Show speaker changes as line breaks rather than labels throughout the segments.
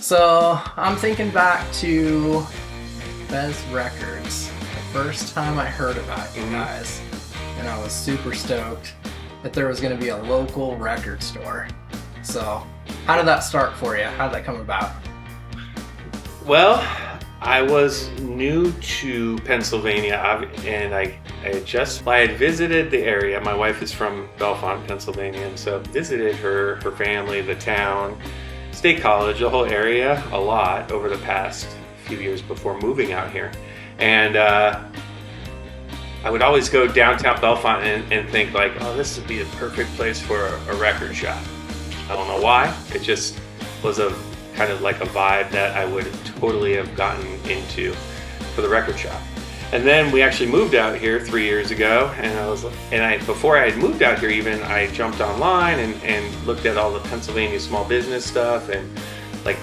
So I'm thinking back to Fez Records. The first time I heard about you guys, and I was super stoked that there was going to be a local record store. So how did that start for you? How did that come about?
Well, I was new to Pennsylvania, and I had visited the area. My wife is from Bellefonte, Pennsylvania, and so visited her family, the town, State College, the whole area a lot over the past few years before moving out here. And I would always go downtown Bellefonte and think like, oh, this would be a perfect place for a record shop. I don't know why. It just was a kind of like a vibe that I would totally have gotten into for the record shop. And then we actually moved out here 3 years ago, and before I had moved out here even, I jumped online and looked at all the Pennsylvania small business stuff and like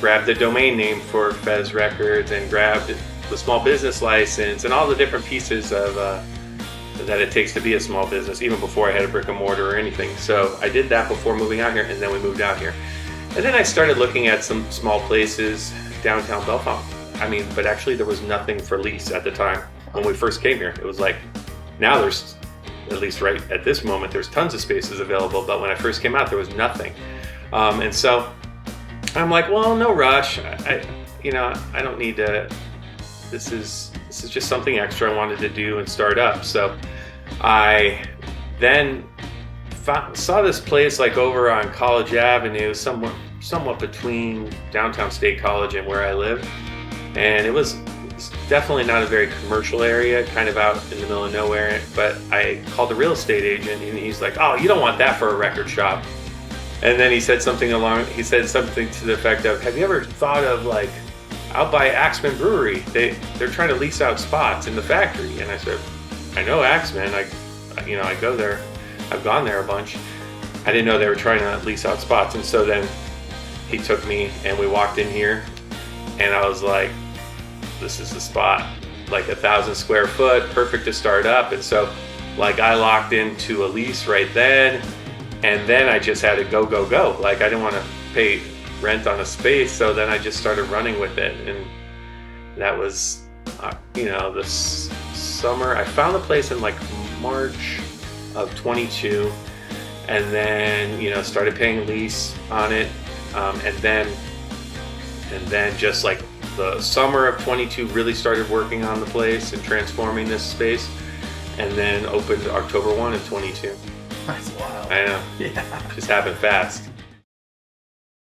grabbed the domain name for Fez Records and grabbed the small business license and all the different pieces of that it takes to be a small business, even before I had a brick and mortar or anything. So I did that before moving out here, and then we moved out here. And then I started looking at some small places downtown Bellefonte. But actually there was nothing for lease at the time when we first came here. It was like, now there's, at least right at this moment, there's tons of spaces available, but when I first came out, there was nothing. And so I'm like, well, no rush. I don't need to, this is just something extra I wanted to do and start up. So I then saw this place like over on College Avenue, somewhat between downtown State College and where I live. And it was definitely not a very commercial area, kind of out in the middle of nowhere. But I called the real estate agent and he's like, oh, you don't want that for a record shop. And then he said something to the effect of, have you ever thought of like out by Axman Brewery? They're trying to lease out spots in the factory. And I said, I know Axman. I go there. I've gone there a bunch. I didn't know they were trying to lease out spots. And so then he took me and we walked in here and I was like, this is the spot, like 1,000 square foot, perfect to start up. And so like I locked into a lease right then, and then I just had to go. Like I didn't want to pay rent on a space. So then I just started running with it. And that was, this summer. I found the place in like March of 22, and then started paying lease on it, and then just like the summer of 22 really started working on the place and transforming this space, and then opened October 1 of 22.
That's wild.
I know.
Yeah.
Just happened fast.